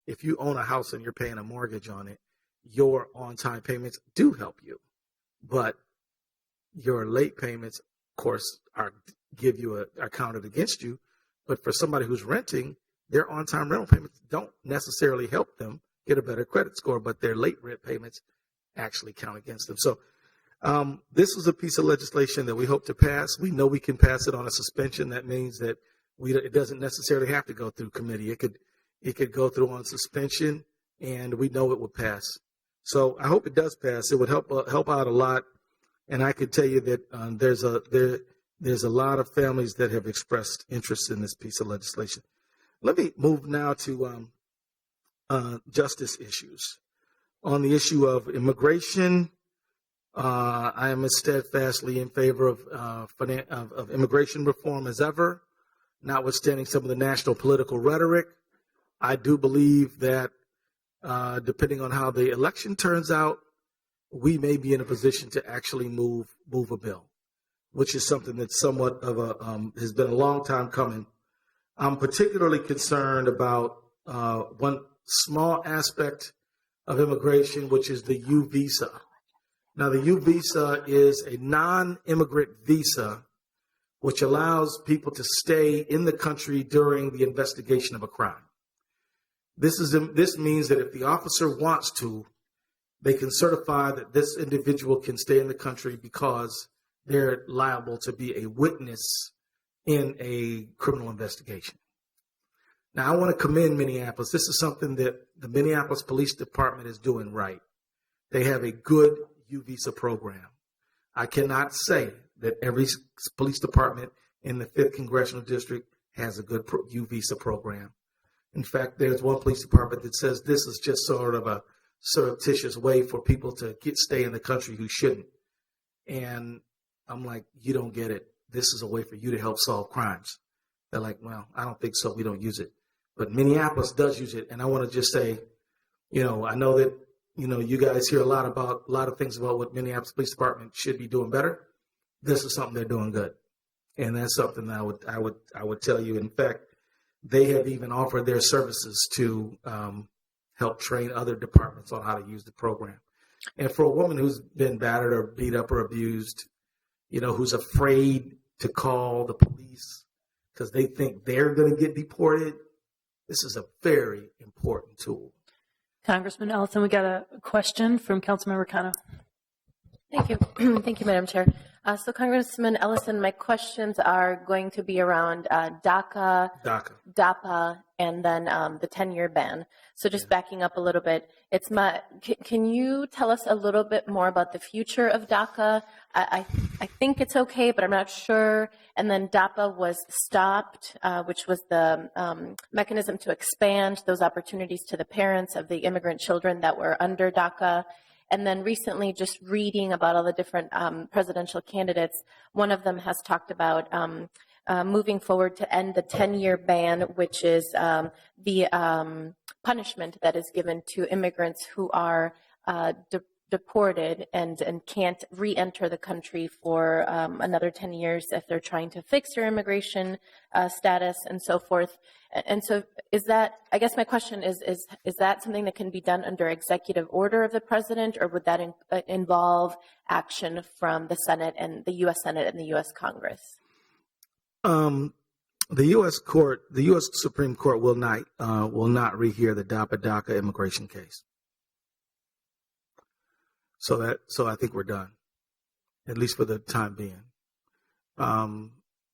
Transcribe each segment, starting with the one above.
if you own a house and you're paying a mortgage on it, your on-time payments do help you. But your late payments, of course, are counted against you. But for somebody who's renting, their on-time rental payments don't necessarily help them get a better credit score, but their late rent payments actually count against them. So this is a piece of legislation that we hope to pass. We know we can pass it on a suspension. That means that it doesn't necessarily have to go through committee. It could go through on suspension, and we know it would pass. So I hope it does pass. It would help out a lot. And I could tell you that there's a lot of families that have expressed interest in this piece of legislation. Let me move now to justice issues. On the issue of immigration, I am as steadfastly in favor of immigration reform as ever, notwithstanding some of the national political rhetoric. I do believe that depending on how the election turns out, we may be in a position to actually move a bill, which is something that's somewhat of has been a long time coming. I'm particularly concerned about one small aspect of immigration, which is the U visa. Now, the U visa is a non-immigrant visa, which allows people to stay in the country during the investigation of a crime. This means that if the officer wants to, they can certify that this individual can stay in the country because they're liable to be a witness in a criminal investigation. Now, I want to commend Minneapolis. This is something that the Minneapolis Police Department is doing right. They have a good U visa program. I cannot say that every police department in the 5th Congressional District has a good U visa program. In fact, there's one police department that says this is just sort of a surreptitious way for people to stay in the country who shouldn't. And I'm like, you don't get it. This is a way for you to help solve crimes. They're like, well, I don't think so. We don't use it. But Minneapolis does use it. And I want to just say, I know that, you guys hear a lot of things about what Minneapolis Police Department should be doing better. This is something they're doing good. And that's something that I would tell you. In fact, they have even offered their services to help train other departments on how to use the program. And for a woman who's been battered or beat up or abused, who's afraid to call the police because they think they're going to get deported, this is a very important tool. Congressman Ellison, we got a question from Councilmember Cano. Thank you. Thank you, Madam Chair. So, Congressman Ellison, my questions are going to be around DACA, DAPA, and then the 10-year ban. So just backing up a little bit, can you tell us a little bit more about the future of DACA? I think it's okay, but I'm not sure. And then DAPA was stopped, which was the mechanism to expand those opportunities to the parents of the immigrant children that were under DACA. And then recently, just reading about all the different presidential candidates, one of them has talked about moving forward to end the 10-year ban, which is the punishment that is given to immigrants who are deported and can't re-enter the country for another 10 years if they're trying to fix their immigration status and so forth. And so is that, I guess my question is that something that can be done under executive order of the president, or would that involve action from the Senate and the U.S. Senate and the U.S. Congress? The U.S. Supreme Court will not rehear the DAPA-DACA immigration case. So I think we're done, at least for the time being.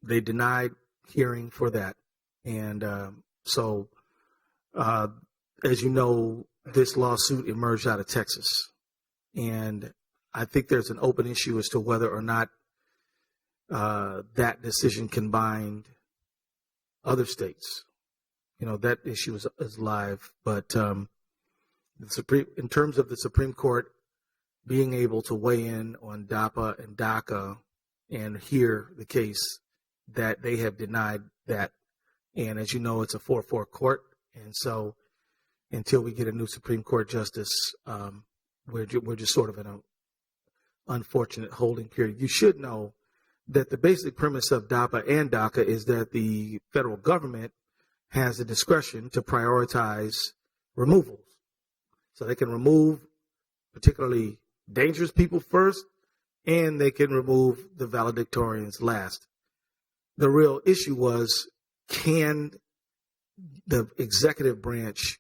They denied hearing for that. And so, as you know, this lawsuit emerged out of Texas. And I think there's an open issue as to whether or not that decision can bind other states. That issue is live. But in terms of the Supreme Court being able to weigh in on DAPA and DACA and hear the case, that they have denied that. And as you know, it's a 4-4 court. And so until we get a new Supreme Court justice, we're just sort of in an unfortunate holding period. You should know that the basic premise of DAPA and DACA is that the federal government has the discretion to prioritize removals. So they can remove particularly dangerous people first, and they can remove the valedictorians last. The real issue was, can the executive branch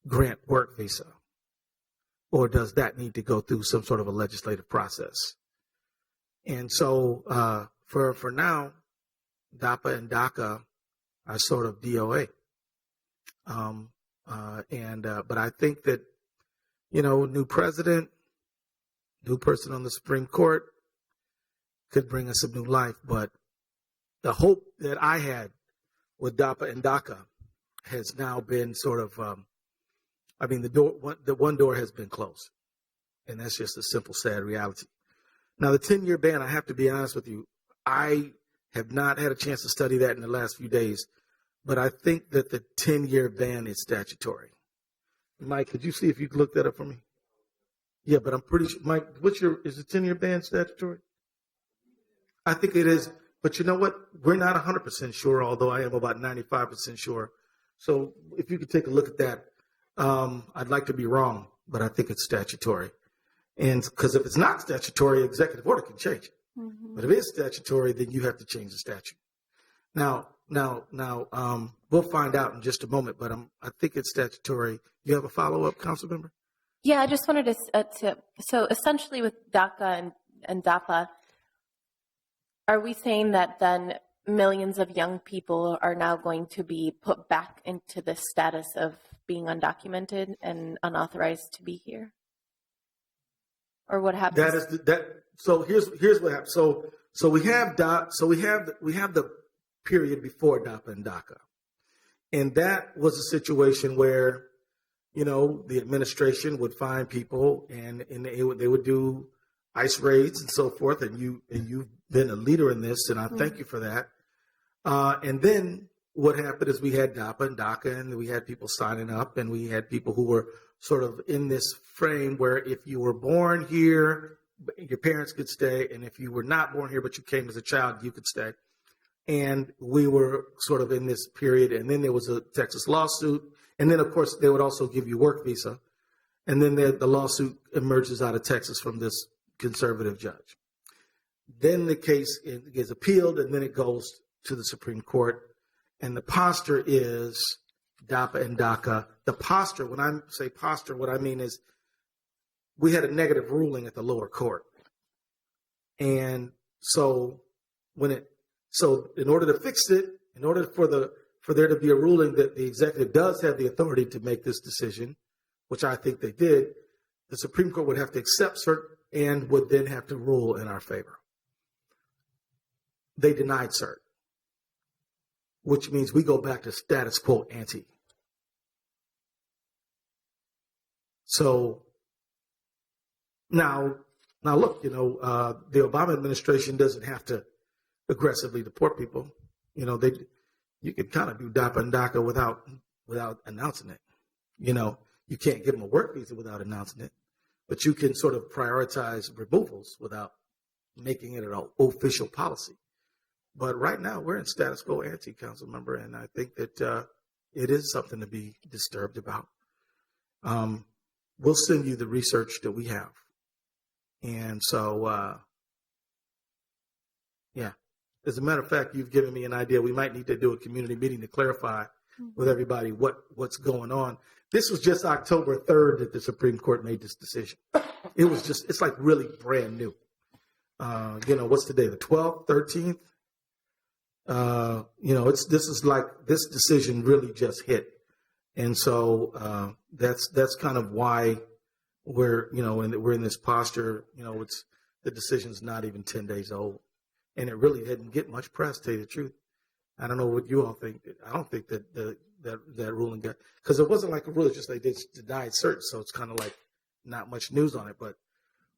grant work visa? Or does that need to go through some sort of a legislative process? And so for now, DAPA and DACA are sort of DOA. But I think that, new president, new person on the Supreme Court could bring us some new life. But the hope that I had with DAPA and DACA has now been sort of, the one door has been closed. And that's just a simple, sad reality. Now, the 10-year ban, I have to be honest with you, I have not had a chance to study that in the last few days, but I think that the 10-year ban is statutory. Mike, could you see if you could look that up for me? Yeah, but I'm pretty sure, Mike, is the 10-year ban statutory? I think it is, but you know what? We're not 100% sure, although I am about 95% sure. So if you could take a look at that, I'd like to be wrong, but I think it's statutory. And because if it's not statutory, executive order can change it. Mm-hmm. But if it is statutory, then you have to change the statute. Now, we'll find out in just a moment, but I think it's statutory. You have a follow-up, council member? Yeah, I just wanted to so essentially with DACA and DAPA, are we saying that then millions of young people are now going to be put back into the status of being undocumented and unauthorized to be here? Or what happens? So here's what happens. So we have the period before DAPA and DACA, and that was a situation where, the administration would find people and they would do ICE raids and so forth. And you've been a leader in this, and I thank you for that. And then what happened is we had DAPA and DACA, and we had people signing up, and we had people who were sort of in this frame where if you were born here, your parents could stay, and if you were not born here but you came as a child, you could stay. And we were sort of in this period, and then there was a Texas lawsuit, and then, of course, they would also give you work visa, and then the lawsuit emerges out of Texas from this conservative judge. Then the case gets appealed, and then it goes to the Supreme Court, and the posture is DAPA and DACA. The posture, when I say posture, what I mean is we had a negative ruling at the lower court. And so in order to fix it, in order for there to be a ruling that the executive does have the authority to make this decision, which I think they did, the Supreme Court would have to accept cert and would then have to rule in our favor. They denied cert, which means we go back to status quo ante. So now look, the Obama administration doesn't have to aggressively deport people. You can kind of do DAPA and DACA without announcing it. You can't give them a work visa without announcing it, but you can sort of prioritize removals without making it an official policy. But right now we're in status quo ante, council member, and I think that it is something to be disturbed about. We'll send you the research that we have. And so, as a matter of fact, you've given me an idea. We might need to do a community meeting to clarify with everybody what's going on. This was just October 3rd that the Supreme Court made this decision. It's like really brand new. What's today, the 12th, 13th? This decision really just hit. And so that's kind of why we're in this posture. The decision's not even 10 days old, and it really didn't get much press, to tell you the truth. I don't know what you all think. I don't think that that ruling got, because it wasn't like a ruling, just like they denied cert, so it's kind of like not much news on it. But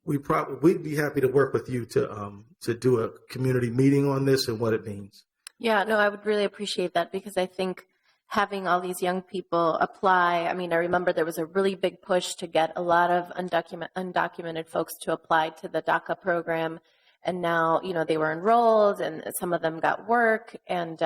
we'd be happy to work with you to do a community meeting on this and what it means. Yeah, no, I would really appreciate that, because I think having all these young people apply, I remember there was a really big push to get a lot of undocumented folks to apply to the DACA program. And now, they were enrolled and some of them got work. And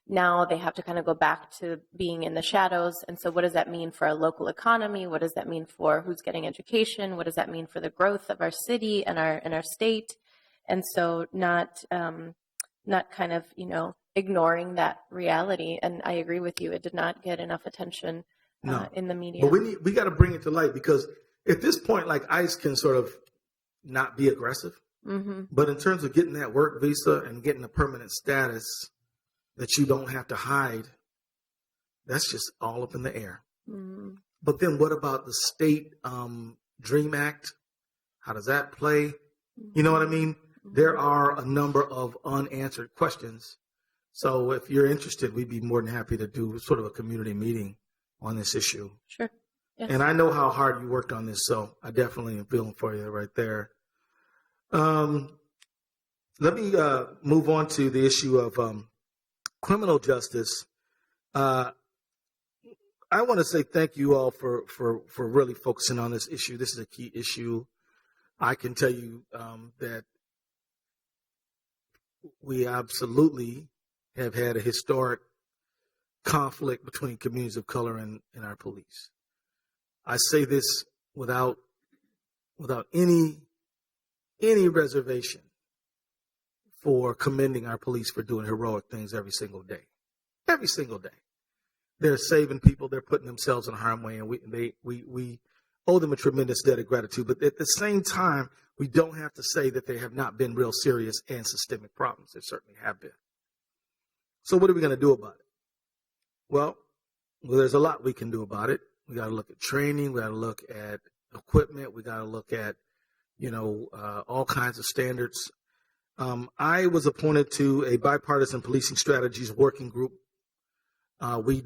now they have to kind of go back to being in the shadows. And so what does that mean for our local economy? What does that mean for who's getting education? What does that mean for the growth of our city and our state? And so not kind of, ignoring that reality. And I agree with you. It did not get enough attention in the media. But we got to bring it to light, because at this point, like, ICE can sort of not be aggressive. Mm-hmm. But in terms of getting that work visa and getting a permanent status that you don't have to hide, that's just all up in the air. Mm-hmm. But then what about the state DREAM Act? How does that play? You know what I mean? There are a number of unanswered questions. So if you're interested, we'd be more than happy to do sort of a community meeting on this issue. Sure. Yes. And I know how hard you worked on this, so I definitely am feeling for you right there. Let me move on to the issue of criminal justice. I want to say thank you all for really focusing on this issue. This is a key issue. I can tell you that we absolutely have had a historic conflict between communities of color and our police. I say this without any reservation for commending our police for doing heroic things every single day. Every single day. They're saving people. They're putting themselves in harm's way, and we owe them a tremendous debt of gratitude. But at the same time, we don't have to say that they have not been real serious and systemic problems. They certainly have been. So what are we going to do about it? Well, there's a lot we can do about it. We got to look at training. We got to look at equipment. We got to look at, all kinds of standards. I was appointed to a bipartisan policing strategies working group. We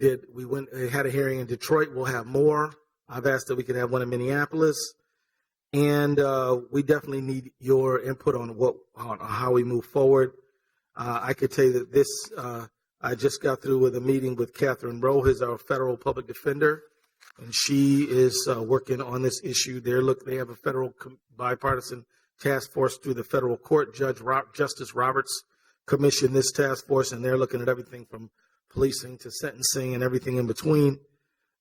had a hearing in Detroit. We'll have more. I've asked that we could have one in Minneapolis. And we definitely need your input on how we move forward. I could tell you that this, I just got through with a meeting with Catherine Rowe, who's our federal public defender, and she is working on this issue. They have a federal bipartisan task force through the federal court. Justice Roberts commissioned this task force, and they're looking at everything from policing to sentencing and everything in between.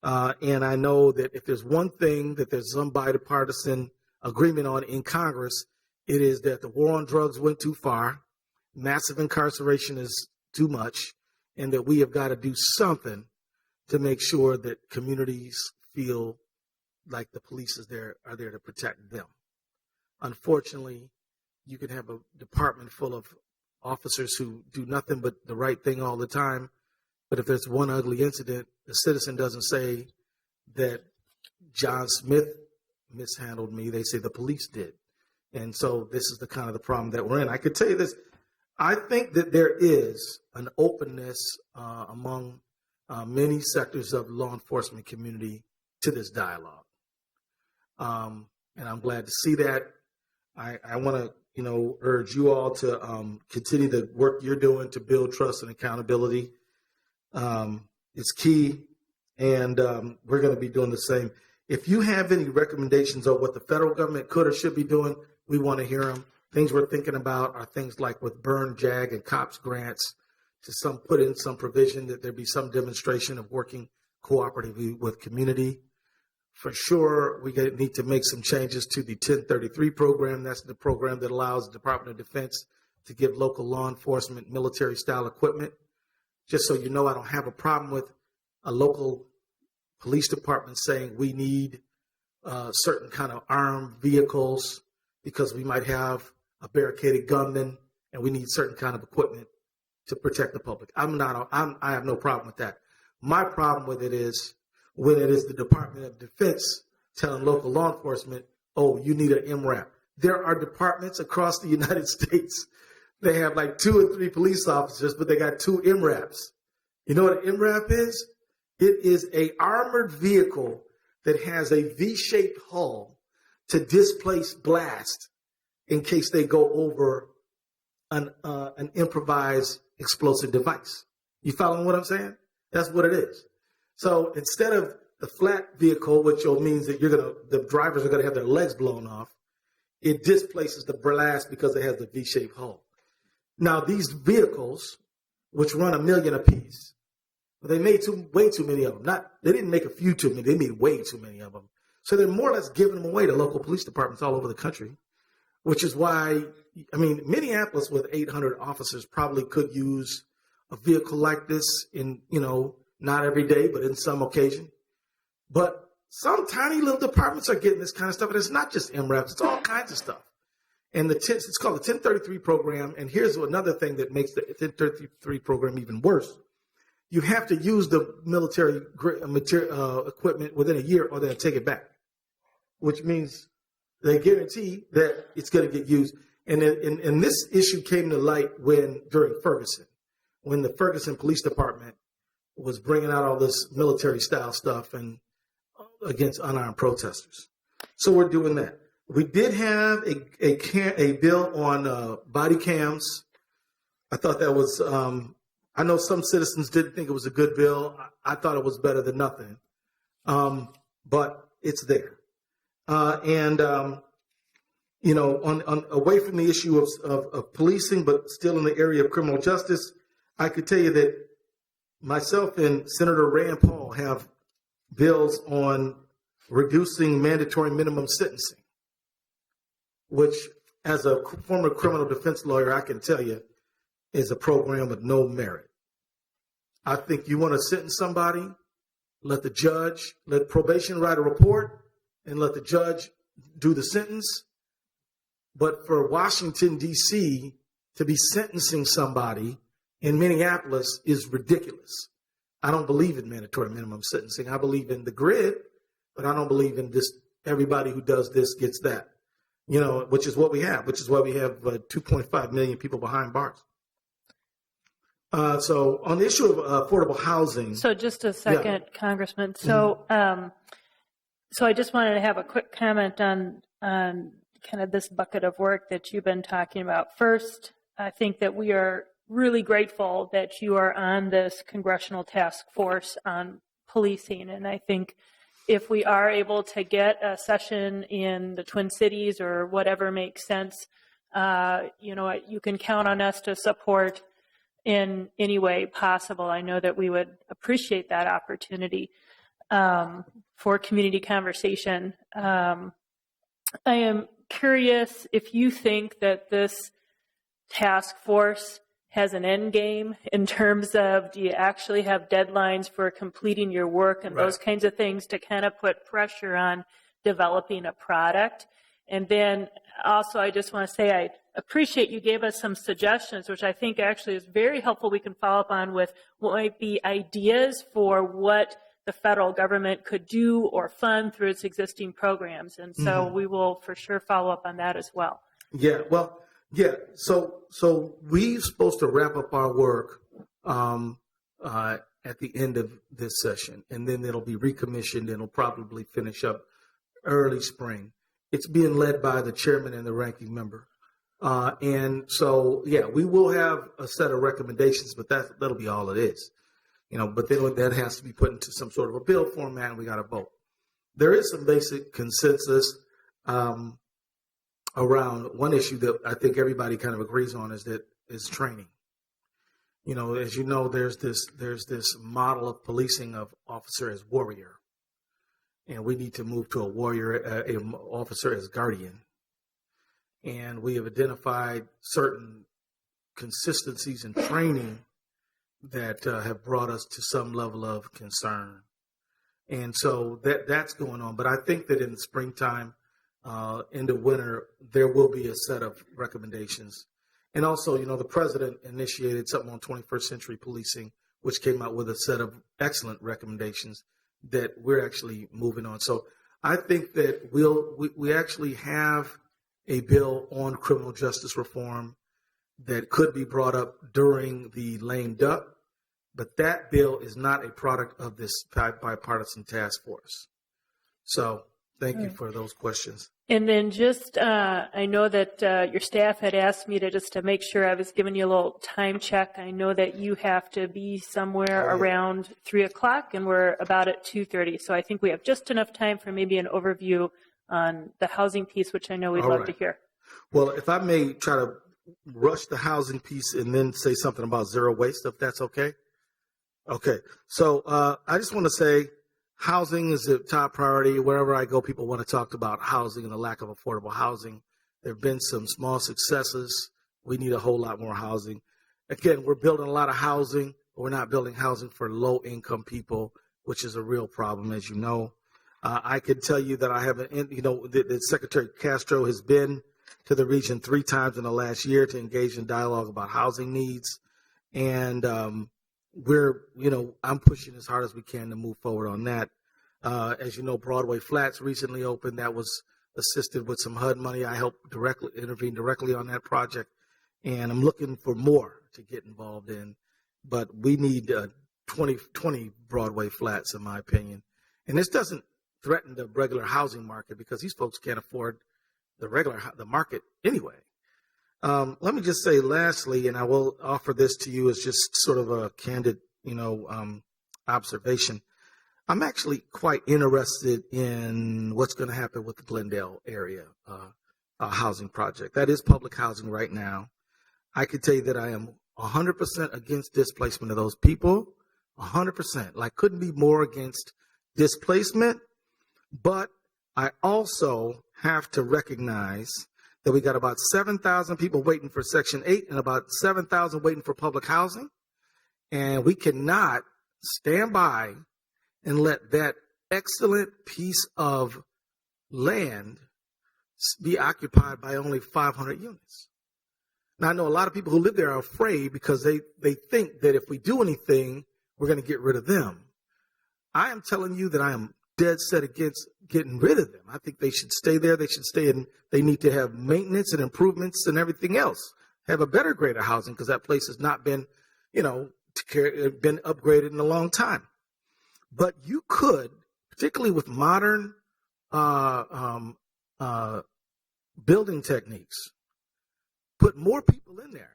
And I know that if there's one thing that there's some bipartisan agreement on in Congress, it is that the war on drugs went too far, massive incarceration is too much, and that we have got to do something to make sure that communities feel like the police are there to protect them. Unfortunately, you can have a department full of officers who do nothing but the right thing all the time, but if there's one ugly incident, the citizen doesn't say that John Smith mishandled me. They say the police did. And so this is the kind of the problem that we're in. I could tell you this. I think that there is an openness among many sectors of the law enforcement community to this dialogue. And I'm glad to see that. I want to, urge you all to continue the work you're doing to build trust and accountability. It's key, and we're going to be doing the same. If you have any recommendations on what the federal government could or should be doing, we want to hear them. Things we're thinking about are things like with Burn, JAG, and COPS grants to put in some provision that there be some demonstration of working cooperatively with community. For sure, we need to make some changes to the 1033 program. That's the program that allows the Department of Defense to give local law enforcement military-style equipment. Just so you know, I don't have a problem with a local police department saying we need certain kind of armed vehicles because we might have a barricaded gunman and we need certain kind of equipment to protect the public. I have no problem with that. My problem with it is when it is the Department of Defense telling local law enforcement, oh, you need an MRAP. There are departments across the United States. They have like 2 or 3 police officers, but they got 2 MRAPs. You know what an MRAP is? It is a armored vehicle that has a V-shaped hull to displace blast in case they go over an improvised explosive device. You following what I'm saying? That's what it is. So instead of the flat vehicle, which means that the drivers are going to have their legs blown off, it displaces the blast because it has the V-shaped hull. Now, these vehicles which run $1 million apiece. But they made way too many of them. They didn't make a few too many. They made way too many of them. So they're more or less giving them away to local police departments all over the country, which is why, Minneapolis with 800 officers probably could use a vehicle like this in, not every day, but in some occasion. But some tiny little departments are getting this kind of stuff. And it's not just MRAPs. It's all kinds of stuff. And it's called the 1033 program. And here's another thing that makes the 1033 program even worse. You have to use the military equipment within a year or they'll take it back, which means they guarantee that it's going to get used. And this issue came to light during Ferguson, when the Ferguson Police Department was bringing out all this military-style stuff and against unarmed protesters. So we're doing that. We did have a bill on body cams. I thought that was I know some citizens didn't think it was a good bill. I thought it was better than nothing. But it's there. Away from the issue of policing, but still in the area of criminal justice, I could tell you that myself and Senator Rand Paul have bills on reducing mandatory minimum sentencing, which, as a former criminal defense lawyer, I can tell you is a program with no merit. I think you want to sentence somebody, let probation write a report and let the judge do the sentence. But for Washington, D.C. to be sentencing somebody in Minneapolis is ridiculous. I don't believe in mandatory minimum sentencing. I believe in the grid, but I don't believe in this. Everybody who does this gets that, which is what we have, which is why we have 2.5 million people behind bars. So on the issue of affordable housing. So just a second, yeah. Congressman. So, so I just wanted to have a quick comment on kind of this bucket of work that you've been talking about. First, I think that we are really grateful that you are on this congressional task force on policing. And I think if we are able to get a session in the Twin Cities or whatever makes sense, you can count on us to support in any way possible. I know that we would appreciate that opportunity for community conversation. I am curious if you think that this task force has an end game in terms of, do you actually have deadlines for completing your work and those kinds of things to kind of put pressure on developing a product? And then also, I just want to say I appreciate you gave us some suggestions, which I think actually is very helpful. We can follow up on with what might be ideas for what the federal government could do or fund through its existing programs. And so we will for sure follow up on that as well. Yeah, well, yeah. So we're supposed to wrap up our work at the end of this session, and then it'll be recommissioned and it'll probably finish up early spring. It's being led by the chairman and the ranking member. And so, yeah, we will have a set of recommendations, but that'll be all it is. But then that has to be put into some sort of a bill format, and we got to vote. There is some basic consensus around one issue that I think everybody kind of agrees on is training. As you know, there's this model of policing of officer as warrior, and we need to move to a warrior, an officer as guardian. And we have identified certain consistencies in training that have brought us to some level of concern. And so that's going on. But I think that in the springtime, into winter, there will be a set of recommendations. And also, the president initiated something on 21st century policing, which came out with a set of excellent recommendations that we're actually moving on. So I think that we actually have a bill on criminal justice reform that could be brought up during the lame duck, but that bill is not a product of this bipartisan task force. So thank you for those questions. And then just, I know that your staff had asked me to make sure I was giving you a little time check. I know that you have to be somewhere around 3 o'clock, and we're about at 2:30. So I think we have just enough time for maybe an overview on the housing piece, which I know we'd love to hear. Well, if I may try to rush the housing piece and then say something about zero waste, if that's okay. Okay. So I just want to say housing is a top priority. Wherever I go, people want to talk about housing and the lack of affordable housing. There have been some small successes. We need a whole lot more housing. Again, we're building a lot of housing, but we're not building housing for low-income people, which is a real problem, as you know. I can tell you that I haven't, that Secretary Castro has been to the region 3 times in the last year to engage in dialogue about housing needs. And I'm pushing as hard as we can to move forward on that. As you know, Broadway Flats recently opened. That was assisted with some HUD money. I helped intervene directly on that project. And I'm looking for more to get involved in. But we need 20 Broadway Flats, in my opinion. And this doesn't threaten the regular housing market because these folks can't afford the market anyway. Let me just say lastly, and I will offer this to you as just sort of a candid, observation. I'm actually quite interested in what's going to happen with the Glendale area housing project. That is public housing right now. I can tell you that I am 100% against displacement of those people, 100%. Like, couldn't be more against displacement, but I also have to recognize that we got about 7,000 people waiting for Section 8 and about 7,000 waiting for public housing. And we cannot stand by and let that excellent piece of land be occupied by only 500 units. Now, I know a lot of people who live there are afraid because they think that if we do anything, we're going to get rid of them. I am telling you that I am dead set against getting rid of them. I think they should stay there. They should stay in. They need to have maintenance and improvements and everything else. Have a better grade of housing because that place has not been, been upgraded in a long time. But you could, particularly with modern building techniques, put more people in there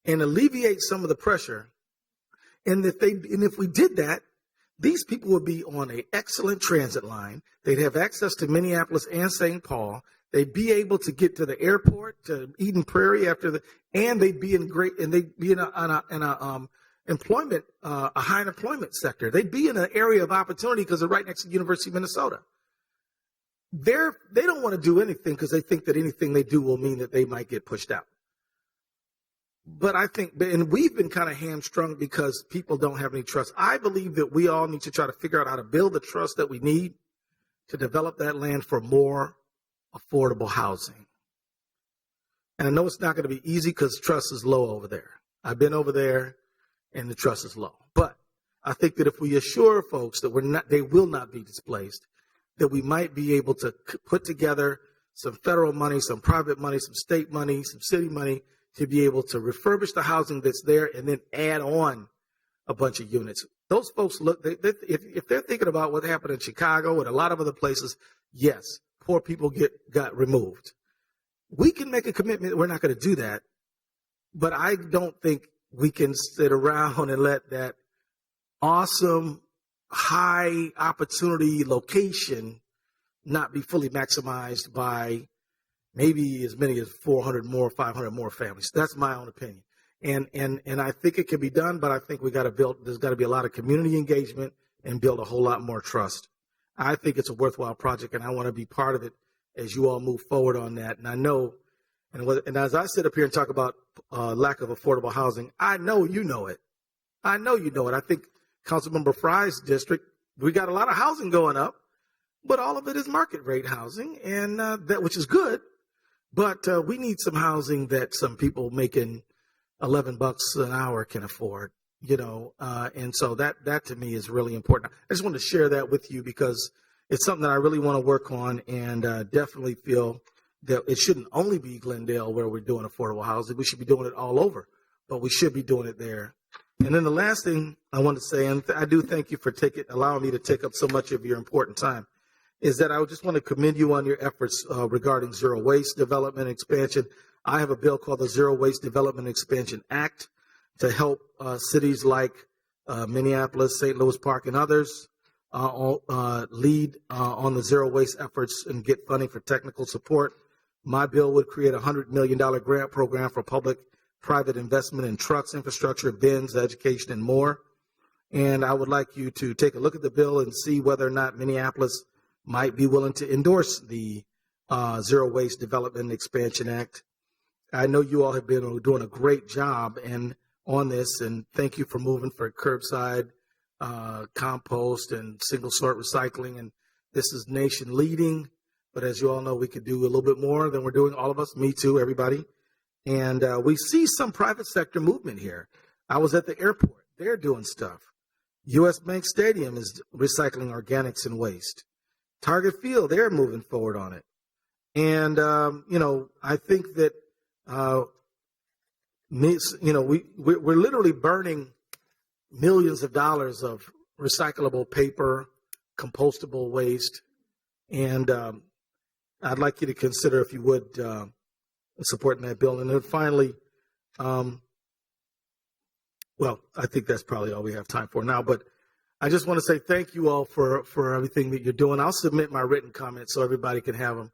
and alleviate some of the pressure. And if we did that, these people would be on an excellent transit line. They'd have access to Minneapolis and St. Paul. They'd be able to get to the airport, to Eden Prairie and they'd be in employment, a high employment sector. They'd be in an area of opportunity because they're right next to the University of Minnesota. They don't want to do anything because they think that anything they do will mean that they might get pushed out. But I think, and we've been kind of hamstrung because people don't have any trust. I believe that we all need to try to figure out how to build the trust that we need to develop that land for more affordable housing. And I know it's not going to be easy because trust is low over there. I've been over there and the trust is low. But I think that if we assure folks that they will not be displaced, that we might be able to put together some federal money, some private money, some state money, some city money, to be able to refurbish the housing that's there and then add on a bunch of units. Those folks if they're thinking about what happened in Chicago and a lot of other places, yes, poor people got removed. We can make a commitment that we're not going to do that, but I don't think we can sit around and let that awesome, high opportunity location not be fully maximized by maybe as many as 400 more, 500 more families. That's my own opinion. And I think it can be done, but I think there's got to be a lot of community engagement and build a whole lot more trust. I think it's a worthwhile project, and I want to be part of it as you all move forward on that. And I know, and as I sit up here and talk about lack of affordable housing, I know you know it. I know you know it. I think Councilmember Fry's district, we got a lot of housing going up, but all of it is market rate housing, and which is good. But we need some housing that some people making $11 an hour can afford, and so that to me is really important. I just wanted to share that with you because it's something that I really want to work on, and definitely feel that it shouldn't only be Glendale where we're doing affordable housing. We should be doing it all over, but we should be doing it there. And then the last thing I want to say, and I do thank you for allowing me to take up so much of your important time, is that I just want to commend you on your efforts regarding zero waste development expansion. I have a bill called the Zero Waste Development Expansion Act to help cities like Minneapolis, St. Louis Park, and others lead on the zero waste efforts and get funding for technical support. My bill would create a $100 million grant program for public-private investment in trucks, infrastructure, bins, education, and more. And I would like you to take a look at the bill and see whether or not Minneapolis might be willing to endorse the Zero Waste Development and Expansion Act. I know you all have been doing a great job on this, and thank you for moving for curbside compost and single sort recycling. And this is nation leading, but as you all know, we could do a little bit more than we're doing, all of us, me too, everybody. And we see some private sector movement here. I was at the airport. They're doing stuff. U.S. Bank Stadium is recycling organics and waste. Target Field, they're moving forward on it. And, I think that, we're literally burning millions of dollars of recyclable paper, compostable waste. And I'd like you to consider, if you would, supporting that bill. And then finally, I think that's probably all we have time for now. But I just want to say thank you all for everything that you're doing. I'll submit my written comments so everybody can have them.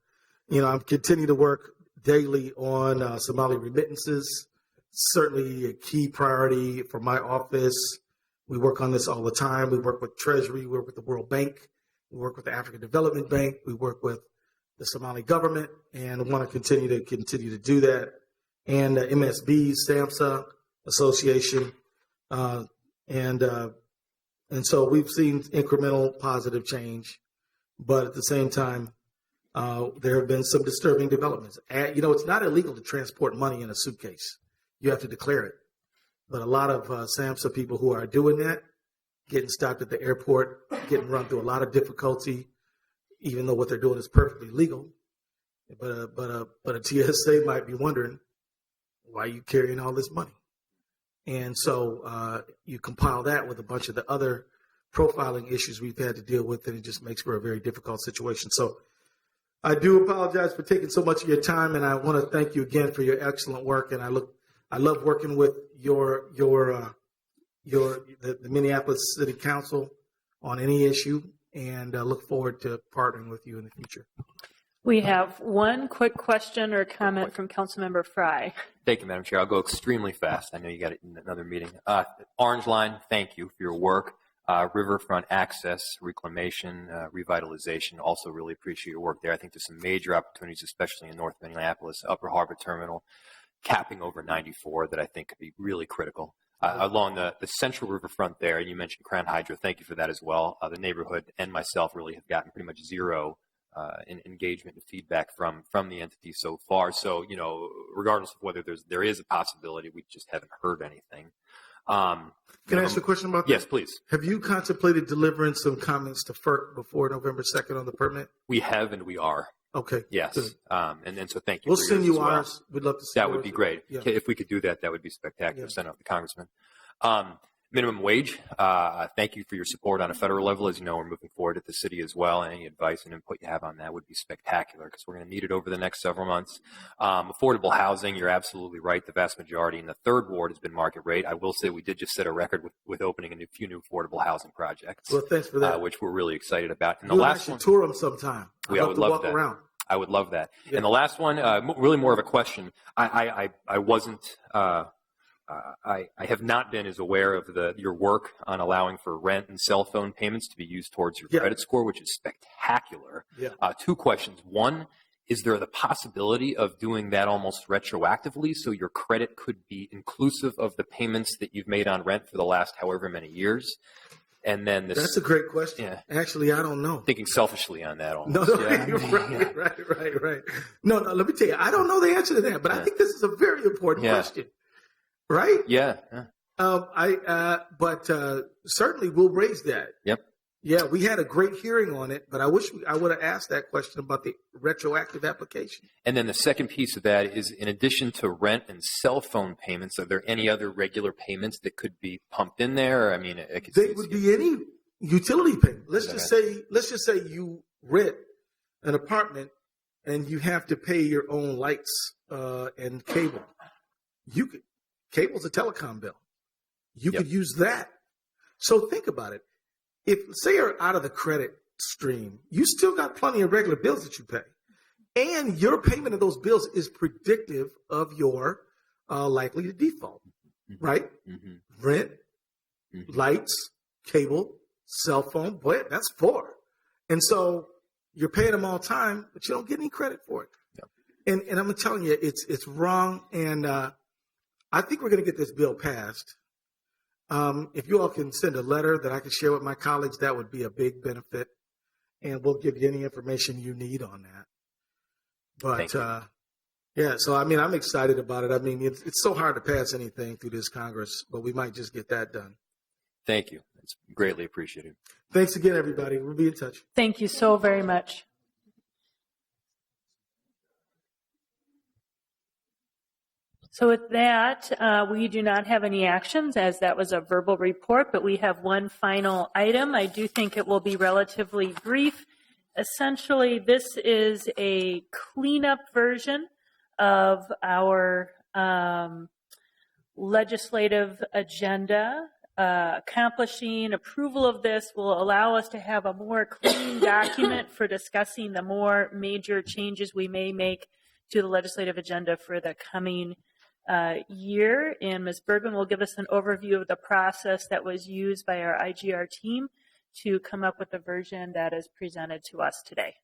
I'm continuing to work daily on Somali remittances. Certainly a key priority for my office. We work on this all the time. We work with Treasury. We work with the World Bank. We work with the African Development Bank. We work with the Somali government, and I want to continue to do that. And MSB, SAMHSA Association, and so we've seen incremental positive change, but at the same time, there have been some disturbing developments. It's not illegal to transport money in a suitcase. You have to declare it. But a lot of SAMHSA people who are doing that, getting stopped at the airport, getting run through a lot of difficulty, even though what they're doing is perfectly legal. But a TSA might be wondering, why are you carrying all this money? And so you compile that with a bunch of the other profiling issues we've had to deal with, and it just makes for a very difficult situation. So I do apologize for taking so much of your time, and I want to thank you again for your excellent work. And I love working with the Minneapolis City Council on any issue, and I look forward to partnering with you in the future. We have one quick question or comment from Councilmember Fry. Thank you, Madam Chair. I'll go extremely fast. I know you got it in another meeting. Orange Line, thank you for your work. Riverfront access, reclamation, revitalization, also really appreciate your work there. I think there's some major opportunities, especially in North Minneapolis, Upper Harbor Terminal, capping over 94 that I think could be really critical. Along the central riverfront there, and you mentioned Crown Hydro, thank you for that as well. The neighborhood and myself really have gotten pretty much zero engagement and feedback from the entity so far. So, regardless of whether there is a possibility, we just haven't heard anything. Can I ask you a question about that? Yes, please. Have you contemplated delivering some comments to FERC before November 2nd on the permit? We have, and we are. Okay. Yes. And so thank you. We'll send you ours. We'd love to see that. Would be great. Yeah. If we could do that, that would be spectacular. Yeah. Send out the congressman. Minimum wage, thank you for your support on a federal level. As you know, we're moving forward at the city as well. Any advice and input you have on that would be spectacular because we're going to need it over the next several months. Affordable housing, you're absolutely right. The vast majority in the third ward has been market rate. I will say we did just set a record with opening a few new affordable housing projects. Well, thanks for that. Which we're really excited about. And the last one, tour them sometime. I would love that. Around. I would love that. Yeah. And the last one, really more of a question. I wasn't. I have not been as aware of your work on allowing for rent and cell phone payments to be used towards your credit score, which is spectacular. Yeah. Two questions. One, is there the possibility of doing that almost retroactively so your credit could be inclusive of the payments that you've made on rent for the last however many years? And then that's a great question. Yeah. Actually, I don't know. Thinking selfishly on that almost. No, right. No, let me tell you, I don't know the answer to that, but I think this is a very important question. Right? Yeah. But certainly we'll raise that. Yep. Yeah, we had a great hearing on it, but I wish I would have asked that question about the retroactive application. And then the second piece of that is, in addition to rent and cell phone payments, are there any other regular payments that could be pumped in there? I mean, they would be any utility payment. Let's just say you rent an apartment and you have to pay your own lights and cable. Cable's a telecom bill. You could use that. So think about it. If, say, you're out of the credit stream, you still got plenty of regular bills that you pay. And your payment of those bills is predictive of your likely to default, right? Mm-hmm. Rent, lights, cable, cell phone, boy, that's 4. And so you're paying them all the time, but you don't get any credit for it. Yep. And I'm telling you, it's wrong. And I think we're going to get this bill passed. If you all can send a letter that I can share with my colleagues, that would be a big benefit. And we'll give you any information you need on that. But, yeah, so, I mean, I'm excited about it. I mean, it's so hard to pass anything through this Congress, but we might just get that done. Thank you. It's greatly appreciated. Thanks again, everybody. We'll be in touch. Thank you so very much. So with that, we do not have any actions, as that was a verbal report, but we have one final item. I do think it will be relatively brief. Essentially, this is a cleanup version of our legislative agenda. Accomplishing approval of this will allow us to have a more clean document for discussing the more major changes we may make to the legislative agenda for the coming year. And Ms. Bergman will give us an overview of the process that was used by our IGR team to come up with the version that is presented to us today.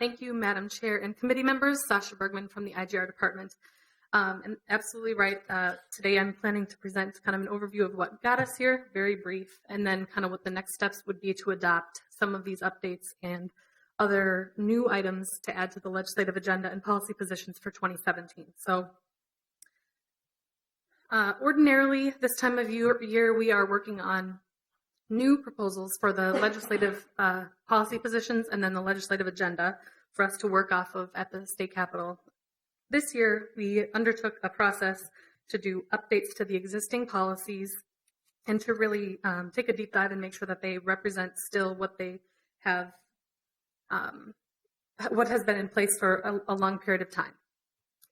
Thank you, Madam Chair and committee members. Sasha Bergman from the IGR department. And absolutely right. Today I'm planning to present kind of an overview of what got us here, very brief, and then kind of what the next steps would be to adopt some of these updates and other new items to add to the legislative agenda and policy positions for 2017. So ordinarily, this time of year, we are working on new proposals for the legislative policy positions and then the legislative agenda for us to work off of at the state capitol. This year, we undertook a process to do updates to the existing policies and to really take a deep dive and make sure that they represent still what they have, what has been in place for a long period of time.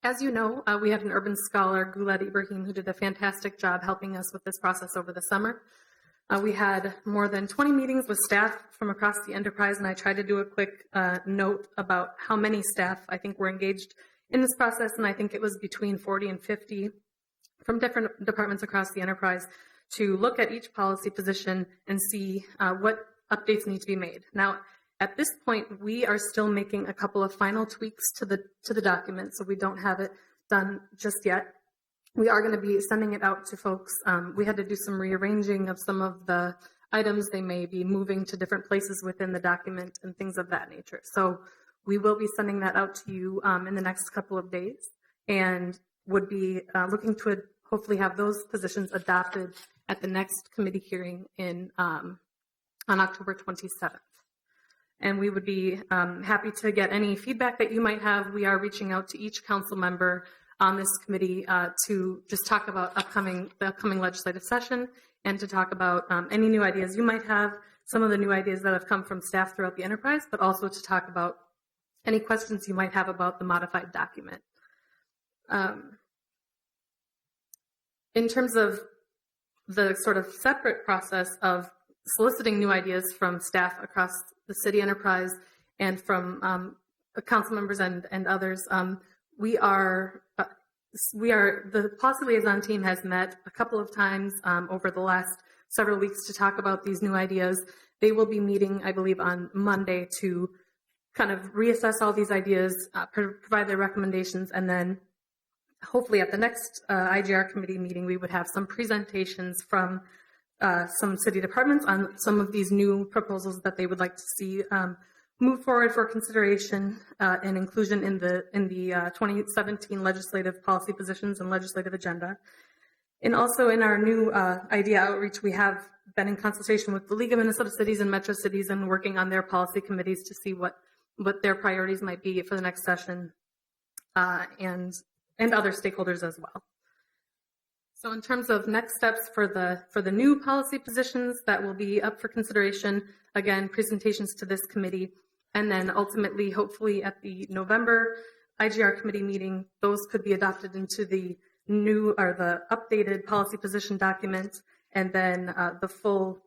As you know, we had an urban scholar, Guled Ibrahim, who did a fantastic job helping us with this process over the summer. We had more than 20 meetings with staff from across the enterprise, and I tried to do a quick note about how many staff I think were engaged in this process, and I think it was between 40 and 50 from different departments across the enterprise to look at each policy position and see what updates need to be made. Now, at this point, we are still making a couple of final tweaks to the document, so we don't have it done just yet. We are going to be sending it out to folks. We had to do some rearranging of some of the items. They may be moving to different places within the document and things of that nature. So we will be sending that out to you in the next couple of days and would be looking to hopefully have those positions adopted at the next committee hearing on October 27th. And we would be happy to get any feedback that you might have. We are reaching out to each council member on this committee to just talk about the upcoming legislative session and to talk about any new ideas you might have, some of the new ideas that have come from staff throughout the enterprise, but also to talk about any questions you might have about the modified document. In terms of the sort of separate process of soliciting new ideas from staff across the city enterprise and from council members and others, the policy liaison team has met a couple of times over the last several weeks to talk about these new ideas. They will be meeting, I believe, on Monday to kind of reassess all these ideas, provide their recommendations, and then hopefully at the next IGR committee meeting, we would have some presentations from some city departments on some of these new proposals that they would like to see move forward for consideration and inclusion in the 2017 legislative policy positions and legislative agenda. And also in our new idea outreach, we have been in consultation with the League of Minnesota Cities and Metro Cities and working on their policy committees to see what their priorities might be for the next session and other stakeholders as well. So in terms of next steps for the new policy positions that will be up for consideration, again, presentations to this committee, and then ultimately, hopefully at the November IGR committee meeting, those could be adopted into the new or the updated policy position document, and then the full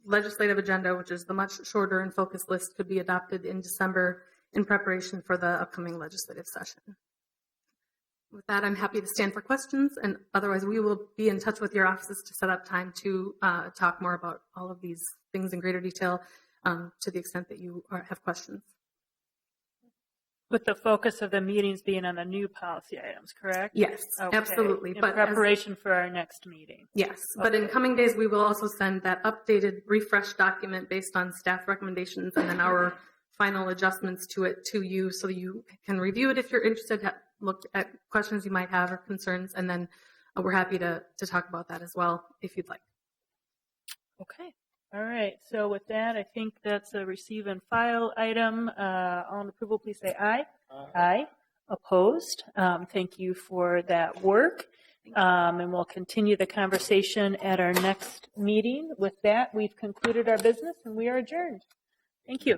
legislative agenda, which is the much shorter and focused list, could be adopted in December, in preparation for the upcoming legislative session. With that, I'm happy to stand for questions, and otherwise we will be in touch with your offices to set up time to talk more about all of these things in greater detail to the extent that you have questions. With the focus of the meetings being on the new policy items, correct? Yes, Okay. absolutely. In preparation for our next meeting. Yes, but in coming days, we will also send that updated, refreshed document based on staff recommendations and then our final adjustments to it to you so you can review it if you're interested, look at questions you might have or concerns, and then we're happy to talk about that as well if you'd like. Okay. All right. So with that, I think that's a receive and file item. All in approval, please say aye. Aye. Opposed? Thank you for that work. And we'll continue the conversation at our next meeting. With that, we've concluded our business and we are adjourned. Thank you.